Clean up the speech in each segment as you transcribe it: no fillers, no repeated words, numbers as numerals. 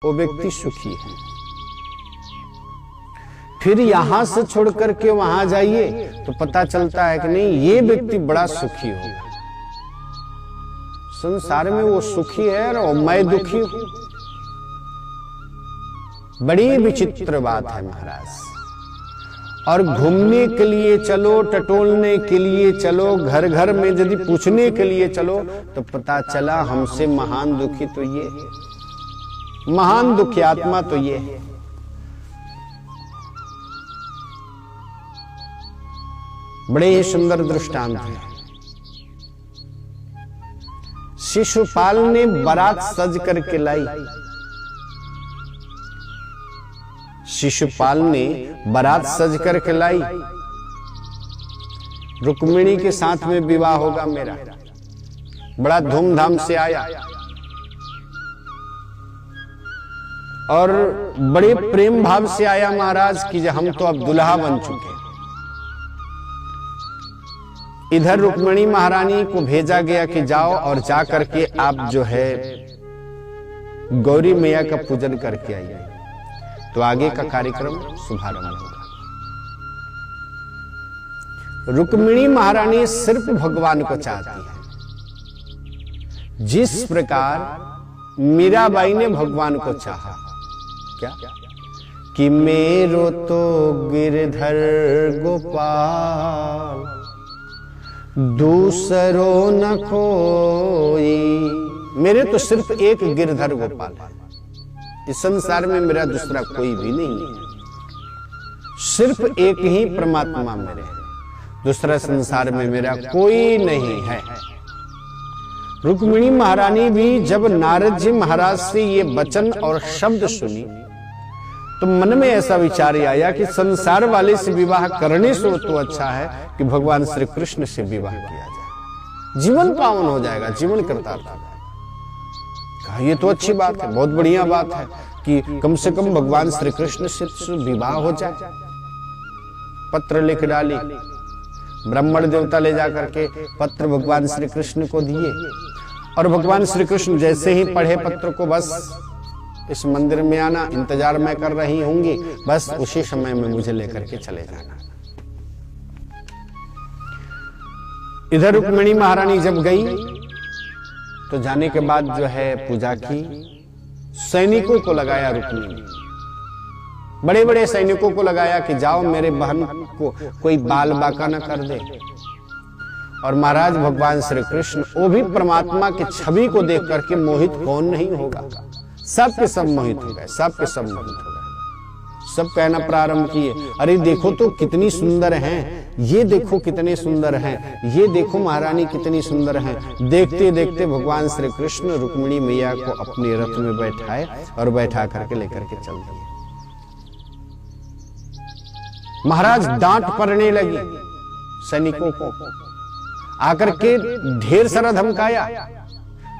वो व्यक्ति सुखी है। फिर यहां से छोड़ करके वहां जाइए तो पता चलता है कि नहीं, ये व्यक्ति बड़ा सुखी होगा। संसार में वो सुखी है और मैं दुखी हूं। बड़ी विचित्र बात है महाराज। और घूमने के लिए चलो, टटोलने के लिए चलो, घर घर में यदि पूछने के लिए चलो तो पता चला हमसे महान दुखी तो ये है, महान दुखी आत्मा तो ये है। बड़े ही सुंदर दृष्टांत है। शिशुपाल ने बारात सज करके लाई। शिशुपाल ने बारात सज करके लाई। रुक्मिणी के साथ में विवाह होगा मेरा, बड़ा धूमधाम से आया और बड़े प्रेम भाव से आया महाराज कि हम तो अब दुल्हा बन चुके। इधर रुक्मिणी महारानी को भेजा गया कि जाओ और जा करके आप जो है गौरी मैया का पूजन करके आइए, तो आगे का कार्यक्रम शुभारंभ होगा। रुक्मिणी महारानी सिर्फ भगवान को चाहती है, जिस प्रकार मीराबाई ने भगवान को चाहा। क्या कि मेरो तो गिरधर गोपाल दूसरो न कोई। मेरे तो सिर्फ एक गिरधर गोपाल है, इस संसार में मेरा दूसरा कोई भी नहीं है। सिर्फ एक ही परमात्मा मेरे है, दूसरा संसार में मेरा कोई नहीं है। रुक्मिणी महारानी भी जब नारद जी महाराज से ये वचन और शब्द सुनी तो मन में ऐसा विचार आया कि संसार वाले से विवाह करने से तो अच्छा है कि भगवान श्री कृष्ण से विवाह किया जाए, जीवन पावन हो जाएगा, जीवन कृतार्थ हो जाएगा। ये तो अच्छी बात है, बहुत बढ़िया बात है कि कम से कम भगवान श्री कृष्ण से विवाह हो जाए। पत्र लिख डाली, ब्राह्मण देवता ले जाकर के पत्र भगवान श्री कृष्ण को दिए और भगवान श्री कृष्ण जैसे ही पढ़े पत्र को, बस इस मंदिर में आना, इंतजार मैं कर रही होंगी, बस उसी समय में मुझे लेकर के चले जाना। इधर रुक्मिणी महारानी जब गई तो जाने के बाद जो है पूजा की, सैनिकों को लगाया रुक्मिणी, बड़े बड़े सैनिकों को लगाया कि जाओ मेरे बहन को कोई बाल बाका न कर दे। और महाराज भगवान श्री कृष्ण, वो भी परमात्मा की छवि को देख करके मोहित कौन नहीं होगा, सब के सब मोहित हो गए, सब के सब मोहित हो गए। सब कहना प्रारंभ किए, अरे देखो तो कितनी सुंदर हैं, ये देखो कितने सुंदर हैं, ये देखो महारानी कितनी सुंदर हैं। देखते देखते भगवान श्री कृष्ण रुक्मिणी मैया को अपने रथ में बैठाए और बैठा करके लेकर के चल दिए। महाराज डांट पड़ने लगी सैनिकों को, आकर के ढेर सारा धमकाया।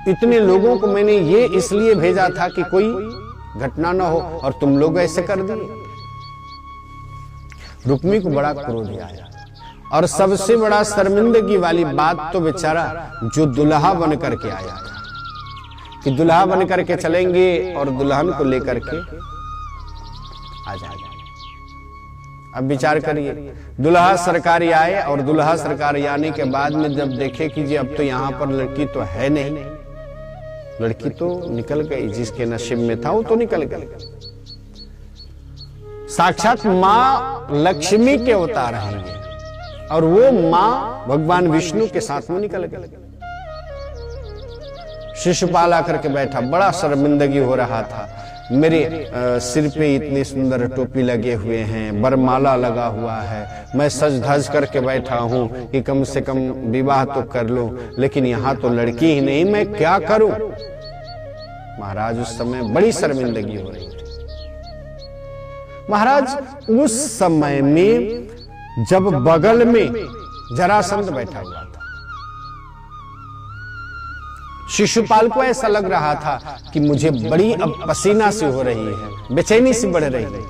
इतने लोगों को मैंने ये इसलिए भेजा था कि कोई घटना ना हो और तुम लोग ऐसे कर दिए। रुक्मी को बड़ा क्रोध आया और सबसे बड़ा शर्मिंदगी वाली बात तो बेचारा जो दुल्हा बन करके आया था कि दुल्हा बन करके चलेंगे और दुल्हन को लेकर के आ जाएगा। अब विचार करिए, दुल्हा सरकारी आए और दुल्हा सरकारी आने के बाद में जब देखे कि जी अब तो यहां पर लड़की तो है नहीं, लड़की तो निकल गई, जिसके नसीब में था वो तो निकल गई। साक्षात मां लक्ष्मी के अवतार हैं और वो मां भगवान विष्णु के साथ में निकल गई। शिशुपाल आकर के बैठा, बड़ा शर्मिंदगी हो रहा था। मेरे सिर पे इतनी सुंदर टोपी लगे हुए हैं, बरमाला लगा हुआ है, मैं सज धज करके बैठा हूं कि कम से कम विवाह तो कर लूं, लेकिन यहां तो लड़की ही नहीं, मैं क्या करूं। महाराज उस समय बड़ी शर्मिंदगी हो रही थी। महाराज उस समय में जब बगल में जरासंध बैठा हुआ था, शिशुपाल को ऐसा लग रहा था कि मुझे बड़ी अब पसीना से हो रही है, बेचैनी से बढ़ रही है।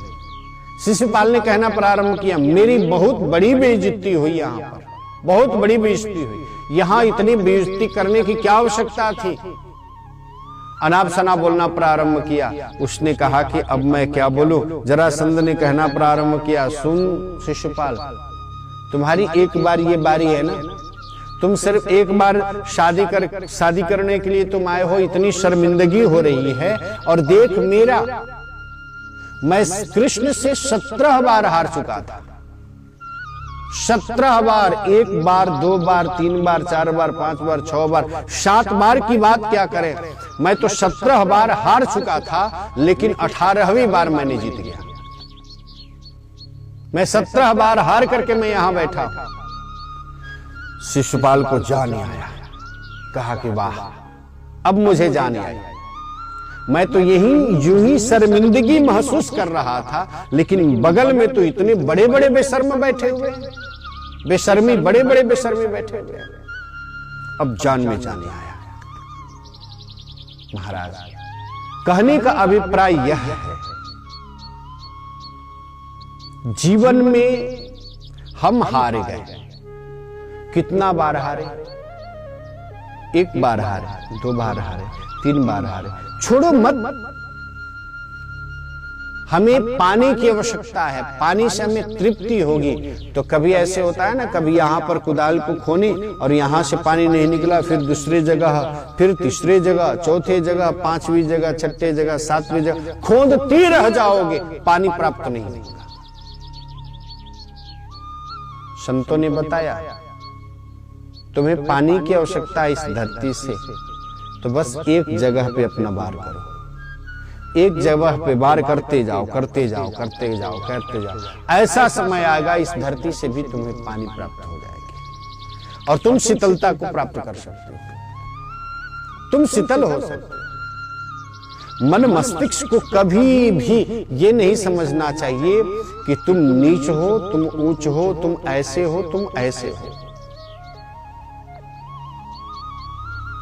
शिशुपाल ने कहना प्रारंभ किया, मेरी बहुत बड़ी बेइज्जती हुई, यहां पर बहुत बड़ी बेइज्जती हुई, यहां इतनी बेइज्जती करने की क्या आवश्यकता थी। अनाप शनाप बोलना प्रारंभ किया। उसने कहा कि अब मैं क्या बोलूं। जरासंध ने कहना प्रारंभ किया, सुन शिशुपाल, तुम्हारी एक बार ये बारी है ना, तुम सिर्फ एक बार शादी करने के लिए तुम आए हो, इतनी शर्मिंदगी हो रही है। और देख मैं कृष्ण से 17 बार हार चुका था, 17 बार, 1 बार 2 बार 3 बार 4 बार 5 बार 6 बार 7 बार की बात क्या करें। मैं तो 17 बार हार चुका था, लेकिन 18वीं बार मैंने जीत गया। मैं 17 बार हार करके मैं यहां बैठा। शिशुपाल को जान आया, कहा कि वाह, अब मुझे जान आई। मैं तो यूं ही शर्मिंदगी महसूस कर रहा था, लेकिन बगल में तो इतने बड़े बड़े बेशर्म बैठे हुए, बड़े बड़े बेशर्मी बैठे हुए। अब जान में जाने आया। महाराज, कहने का अभिप्राय यह है, जीवन में हम हार गए। कितना बार हारे? 1 बार हारे, 2 बार हारे, 3 बार हारे, छोड़ो मत। हमें पानी की आवश्यकता है, पानी से हमें तृप्ति होगी। तो कभी ऐसे होता है ना, कभी यहां पर कुदाल को खोने और यहां से पानी नहीं निकला, फिर दूसरी जगह, फिर तीसरी जगह, चौथे जगह, 5वीं जगह, छठे जगह, 7वीं जगह खोदते रह जाओगे, पानी प्राप्त नहीं होगा। संतों ने बताया, तुम्हें पानी की आवश्यकता है इस धरती से, तो बस एक जगह पे अपना वार करो, एक जगह पे वार करते जाओ, करते जाओ, करते जाओ, करते जाओ। ऐसा समय आएगा इस धरती से भी तुम्हें पानी प्राप्त हो जाएगी और तुम शीतलता को प्राप्त कर सकते हो, तुम शीतल हो सकते हो। मन मस्तिष्क को कभी भी ये नहीं समझना चाहिए कि तुम नीच हो, तुम ऊंच हो, तुम ऐसे हो, तुम ऐसे हो।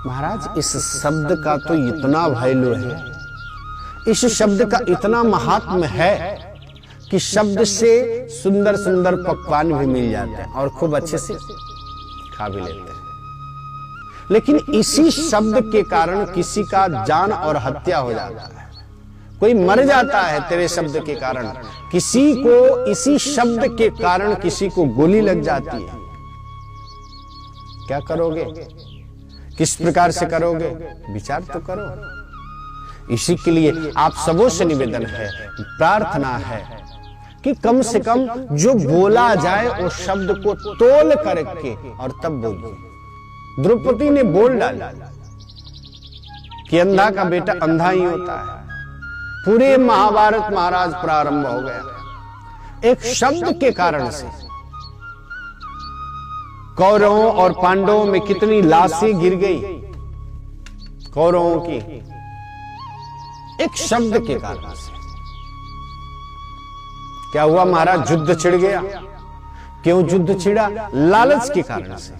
महाराज, इस शब्द का तो इतना वैल्यू है, इस शब्द का इतना महात्म्य है कि शब्द से सुंदर सुंदर पकवान भी मिल जाते हैं और खूब अच्छे से खा भी लेते हैं। लेकिन इसी शब्द के कारण किसी का जान और हत्या हो जाता है, कोई मर जाता है तेरे शब्द के कारण, किसी को इसी शब्द के कारण किसी को गोली लग जाती है। क्या करोगे? किस प्रकार से करोगे? विचार तो करो। इसी के लिए आप सबों से निवेदन है, प्रार्थना है कि कम से कम जो बोला जाए उस शब्द को तोल करके और तब बोलिए। द्रौपदी ने बोल डाला कि अंधा का बेटा अंधा ही होता है। पूरे महाभारत महाराज प्रारंभ हो गया एक शब्द के कारण से। कौरवों और पांडवों में कितनी लाशें गिर गई कौरवों की, एक शब्द के कारण से। क्या हुआ महाराज? युद्ध छिड़ गया। क्यों युद्ध छिड़ा? लालच के कारण से।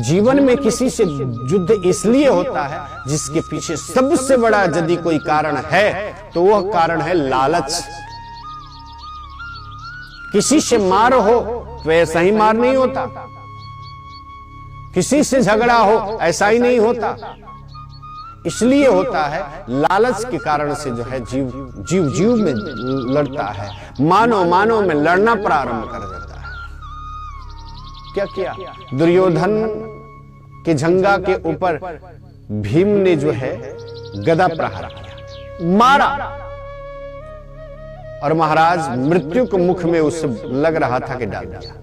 जीवन में किसी से युद्ध इसलिए होता है जिसके पीछे सबसे बड़ा यदि कोई कारण है तो वह कारण है लालच। किसी से मार हो तो ऐसा ही मार नहीं होता, किसी से झगड़ा हो ऐसा ही नहीं होता। इसलिए होता है लालच के कारण से जो है जीव में लड़ता है, मानव में लड़ना प्रारंभ कर देता है। क्या किया? दुर्योधन के जंघा के ऊपर भीम ने जो है गदा प्रहार किया, मारा, और महाराज मृत्यु को मुख में उससे लग रहा था कि डाल दिया।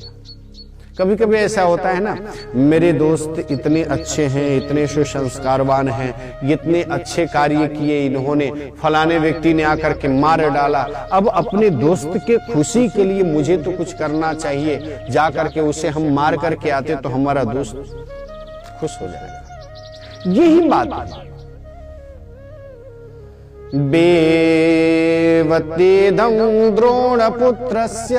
कभी कभी ऐसा होता है ना, मेरे दोस्त इतने अच्छे हैं, इतने सुसंस्कारवान हैं, इतने अच्छे कार्य किए इन्होंने, फलाने व्यक्ति ने आकर के मार डाला, अब अपने दोस्त के खुशी के लिए मुझे तो कुछ करना चाहिए, जाकर के उसे हम मार करके आते तो हमारा दोस्त खुश हो जाएगा। यही बात है। बेवतेदं द्रोणपुत्रस्य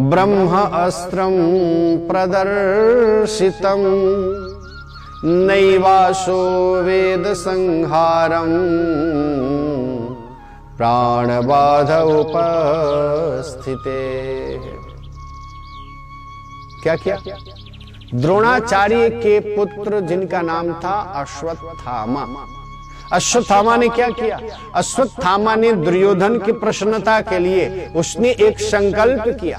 ब्रह्म अस्त्रं प्रदर्शितं नैवासो वेद संहारं प्राणबाध उपस्थिते। क्या किया? द्रोणाचार्य के पुत्र जिनका नाम था अश्वत्थामा। अश्वत्थामा ने क्या किया? अश्वत्थामा ने दुर्योधन की प्रसन्नता के लिए उसने एक संकल्प किया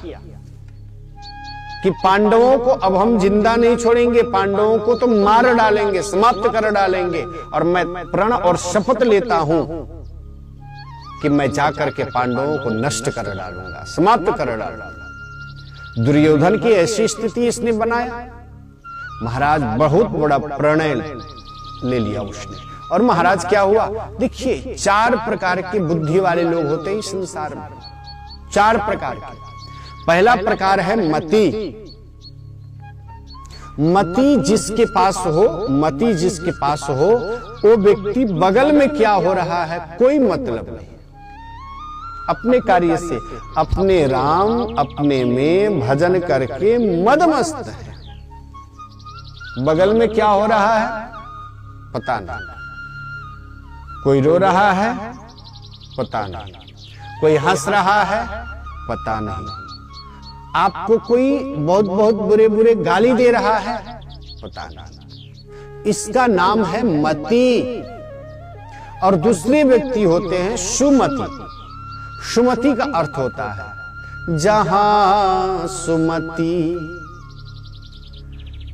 कि पांडवों को अब हम जिंदा नहीं छोड़ेंगे, पांडवों को तो मार डालेंगे, समाप्त कर डालेंगे, और मैं प्रण और शपथ लेता हूं कि मैं जाकर के पांडवों को नष्ट कर डालूंगा, समाप्त कर डालूंगा। दुर्योधन की ऐसी स्थिति इसने बनाया। महाराज बहुत बड़ा प्रणय ले लिया उसने। और महाराज क्या हुआ? देखिए, 4 प्रकार की बुद्धि वाले लोग होते हैं इस संसार में, 4 प्रकार के। पहला प्रकार है मति। मति जिसके पास हो, मति जिसके पास हो, वो व्यक्ति बगल में क्या हो रहा है कोई मतलब नहीं, अपने कार्य से, अपने राम अपने में भजन करके मदमस्त है। बगल में क्या हो रहा है पता नहीं, कोई रो रहा है पता नहीं, कोई हंस रहा है पता नहीं, आपको कोई बहुत बहुत बुरे बुरे गाली दे रहा है पता नहीं। इसका नाम है मति। और दूसरे व्यक्ति होते हैं सुमति। सुमति का अर्थ होता है जहां सुमति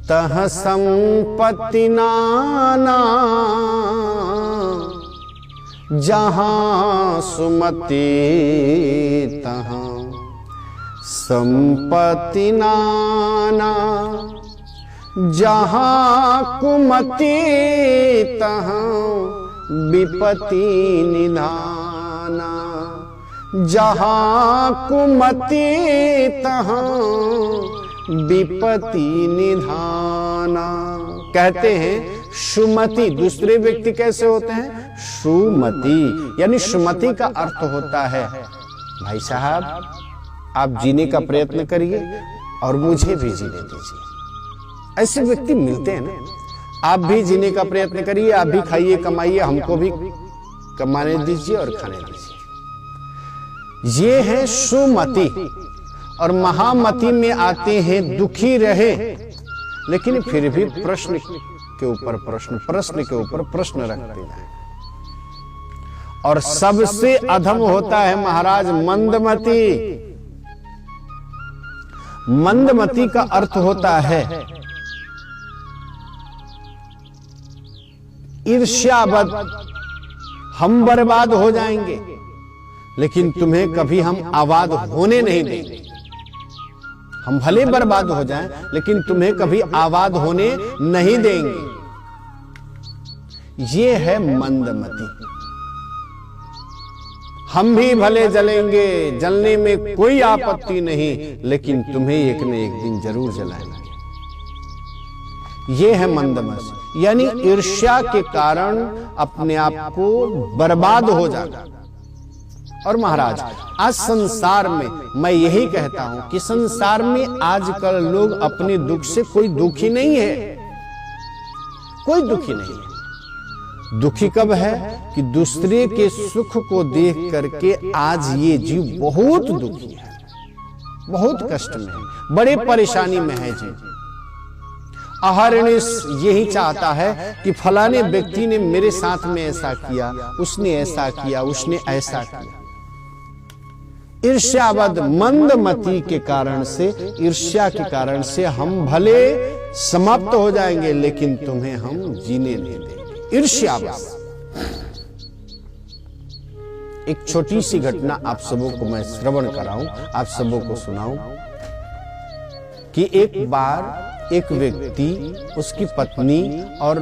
तह संपत्ति नाना, जहां सुमति तहां संपत्ति नाना, जहां कुमति तहां विपत्ति निधाना, जहां कुमति तहां विपत्ति निधाना। कहते हैं सुमति। दूसरे व्यक्ति कैसे होते हैं? सुमति। यानी सुमति का अर्थ होता है भाई साहब आप जीने का प्रयत्न करिए और मुझे भी जीने दीजिए। ऐसे व्यक्ति मिलते हैं ना। आप भी जीने का प्रयत्न करिए, आप भी खाइए कमाइए, हमको भी कमाने दीजिए और खाने दीजिए। ये है सुमति। और महामति में आते हैं दुखी रहे लेकिन फिर भी प्रश्न के ऊपर प्रश्न, प्रश्न के ऊपर प्रश्न रखते हैं। और सबसे अधम होता है महाराज मंदमति। मंदमति का अर्थ होता है ईर्ष्यावद। हम बर्बाद हो जाएंगे लेकिन तुम्हें कभी हम आबाद होने नहीं देंगे। हम भले बर्बाद हो जाएं लेकिन तुम्हें कभी आबाद होने नहीं देंगे। ये है मंदमति। हम भी भले जलेंगे, जलने में कोई आपत्ति नहीं, लेकिन तुम्हें एक न एक दिन जरूर जलाएंगे। ये है मंदमति। यानी ईर्ष्या के कारण अपने आप को बर्बाद हो जाना। और महाराज आज संसार में मैं यही कहता हूं कि संसार में आजकल लोग अपने दुख से कोई दुखी नहीं है, कोई दुखी नहीं है। दुखी कब है कि दूसरे के सुख को देख करके आज ये जीव बहुत दुखी है, बहुत कष्ट में है, बड़े परेशानी में है जी। अहर्निश यही चाहता है कि फलाने व्यक्ति ने मेरे साथ में ऐसा किया, उसने ऐसा किया, उसने ऐसा किया। ईर्ष्यावद मंदमति के कारण से, ईर्ष्या के कारण से हम भले समाप्त हो जाएंगे लेकिन तुम्हें हम जीने नहीं देंगे। ईर्ष्यावद। एक छोटी सी घटना आप सबों को मैं श्रवण कराऊं, आप सबों को सुनाऊं कि एक बार एक व्यक्ति, उसकी पत्नी और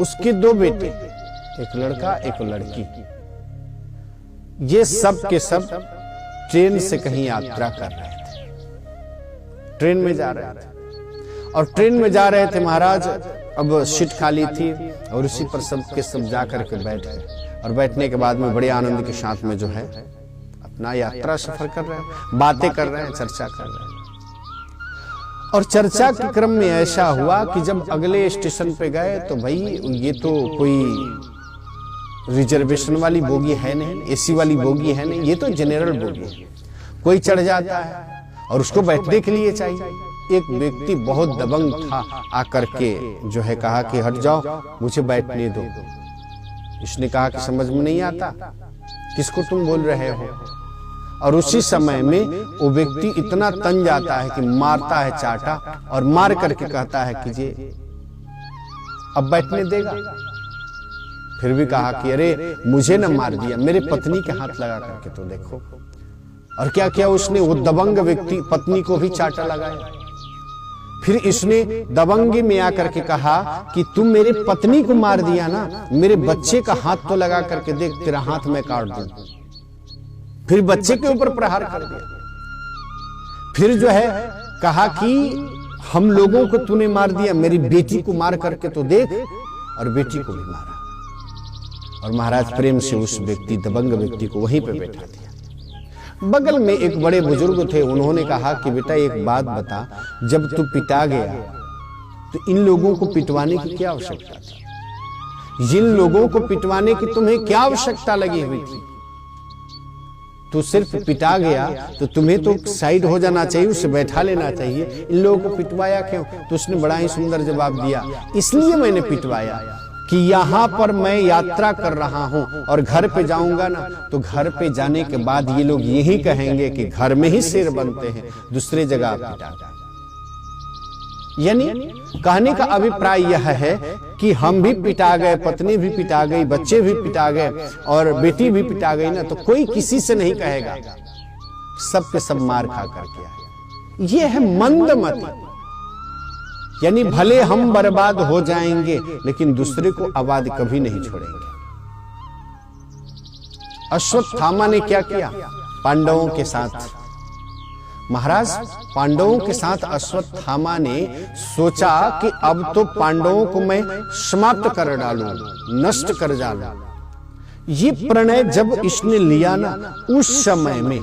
उसके 2 बेटे, एक लड़का एक लड़की, ये सब के सब ट्रेन से कहीं यात्रा कर रहे थे। ट्रेन में जा रहे थे और ट्रेन में जा रहे थे महाराज। अब सीट खाली थी और उसी पर सब के सब जाकर के बैठ गए। और बैठने के बाद में बड़े आनंद के साथ में जो है अपना यात्रा सफर कर रहे हैं, बातें कर रहे हैं, चर्चा कर रहे हैं। और चर्चा के क्रम में ऐसा हुआ कि जब अगले स्टेशन पे गए तो भाई ये तो कोई रिजर्वेशन वाली बोगी है नहीं, एसी वाली बोगी है नहीं, ये तो जनरल बोगी है। कोई चढ़ जाता है और उसको बैठने के लिए चाहिए। एक व्यक्ति बहुत दबंग था, आकर के जो है कहा कि हट जाओ, मुझे बैठने दो। इसने कहा कि समझ में नहीं आता, किसको तुम बोल रहे हो। और उसी समय में वो व्यक्ति इतना तंज आता है कि मारता है चाटा, और मार करके कहता है कि जी अब बैठने देगा। फिर भी कहा कि अरे मुझे न मार दिया, मेरे पत्नी के हाथ लगा करके तो देखो। और क्या किया उसने, वो दबंग व्यक्ति पत्नी को भी चाटा लगाया। फिर इसने दबंगी में आकर के कहा कि तुम मेरे पत्नी को मार दिया ना, मेरे बच्चे का हाथ तो लगा करके देख, तेरा हाथ मैं काट दूं। फिर बच्चे के ऊपर प्रहार कर दिया। फिर जो है कहा कि हम लोगों को तूने मार दिया, मेरी बेटी को मार करके तो देख, और बेटी को भी मारा। और महाराज प्रेम से उस व्यक्ति दबंग व्यक्ति को वहीं पे बैठा दिया। बगल में एक बड़े बुजुर्ग थे, उन्होंने कहा कि बेटा एक बात बता, जब तू पिटा गया तो इन लोगों को पिटवाने की क्या आवश्यकता थी? जिन लोगों को पिटवाने की तुम्हें क्या आवश्यकता लगी हुई थी? तू सिर्फ पिटा गया तो तुम्हें तो साइड हो जाना चाहिए, उसे बैठा लेना चाहिए। इन लोगों को पिटवाया क्यों? तो उसने बड़ा ही सुंदर जवाब दिया, इसलिए मैंने पिटवाया कि यहां पर मैं यात्रा कर रहा हूं और घर पे जाऊंगा ना, तो घर पे जाने के बाद ये लोग यही कहेंगे कि घर में ही शेर बनते हैं, दूसरे जगह पिटा। यानी कहने का अभिप्राय यह है कि हम भी पिटा गए, पत्नी भी पिटा गई, बच्चे भी पिटा गए और बेटी भी पिटा गई ना, तो कोई किसी से नहीं कहेगा, सब के सब मार खा करके आए। ये है मंदमति। यानी भले हम बर्बाद हो जाएंगे लेकिन दूसरे को आबाद कभी नहीं छोड़ेंगे। अश्वत्थामा ने क्या किया पांडवों के साथ? महाराज पांडवों के साथ अश्वत्थामा ने सोचा कि अब तो पांडवों को मैं समाप्त कर डालूं, नष्ट कर डालूं। ये प्रणय जब इसने लिया ना, उस समय में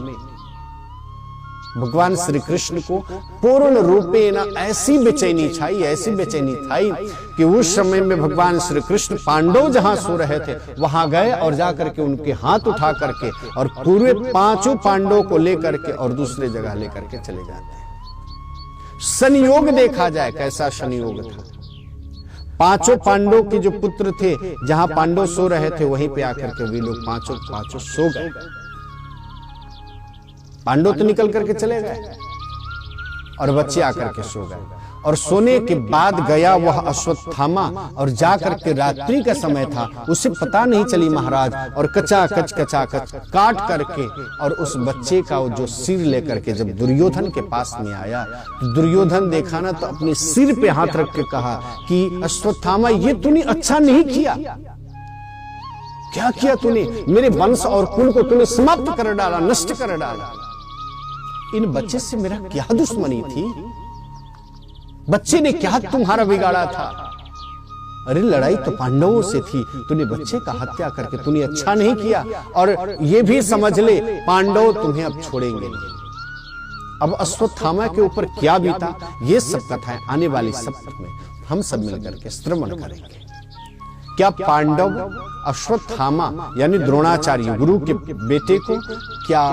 भगवान श्री कृष्ण को पूर्ण रूपे ना ऐसी बेचैनी छाई, ऐसी बेचैनी छाई कि उस समय में भगवान श्री कृष्ण पांडव जहां सो रहे थे वहां गए और जाकर के उनके हाथ उठा करके और पूरे 5 पांडवों को लेकर के और दूसरे जगह लेकर के चले जाते हैं। संयोग देखा जाए कैसा संयोग था। 5 पांडवों के जो पुत्र थे, जहां पांडव सो रहे थे वहीं पे आकर के वे लोग 5 सो गए। पांडव तो निकल करके चले गए और बच्चे आकर के सो गए। और सोने के बाद गया वह अश्वत्थामा और जाकर के रात्रि का समय था, उसे पता नहीं चली महाराज, और कचाकच काट करके और उस बच्चे का जो सिर लेकर के जब दुर्योधन के पास में आया, तो दुर्योधन देखा ना तो अपने सिर पे हाथ रख के कहा कि अश्वत्थामा ये तूने अच्छा नहीं किया। क्या किया तूने? मेरे वंश और कुल को तूने समाप्त कर डाला, नष्ट कर डाला। इन बच्चे से मेरा क्या दुश्मनी थी? बच्चे ने क्या तुम्हारा बिगाड़ा था? अरे लड़ाई तो पांडवों से थी, तूने बच्चे का हत्या करके तूने अच्छा नहीं किया। और ये भी समझ ले पांडव तुम्हें अब छोड़ेंगे नहीं। अब अश्वत्थामा के ऊपर क्या बीता, ये सब कथाएं आने वाली सप्ताह में हम सब मिलकर के श्रवण करेंगे। क्या पांडव अश्वत्थामा यानी द्रोणाचार्य गुरु के बेटे को क्या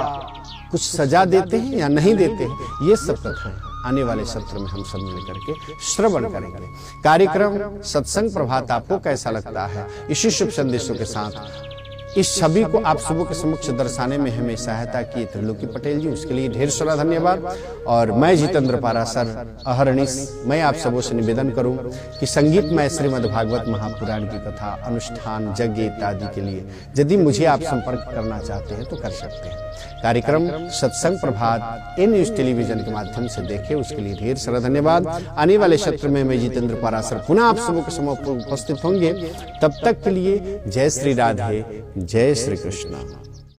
कुछ सजा देते हैं या नहीं देते हैं, ये सब कथाएं आने वाले सत्र में हम सब मिलकर के श्रवण करेंगे। कार्यक्रम सत्संग प्रभात आपको कैसा लगता है? इसी शुभ संदेशों के साथ इस छवि को आप सबों के समक्ष दर्शाने में हमें सहायता की त्रिलोकी पटेल जी, उसके लिए ढेर सारा धन्यवाद। और मैं जितेंद्र पारासर अहरनिश मैं आप सबों से निवेदन करूं कि संगीतमय श्रीमद् भागवत महापुराण की कथा, अनुष्ठान, यज्ञ इत्यादि के लिए यदि मुझे आप संपर्क करना चाहते हैं तो कर सकते हैं। कार्यक्रम सत्संग प्रभात न्यूज टेलीविजन के माध्यम से देखें, उसके लिए ढेर सारा धन्यवाद। आने वाले सत्र में मैं जितेंद्र पारासर पुनः आप सबों के समक्ष उपस्थित होंगे। तब तक के लिए जय श्री राधे, जय श्री कृष्ण।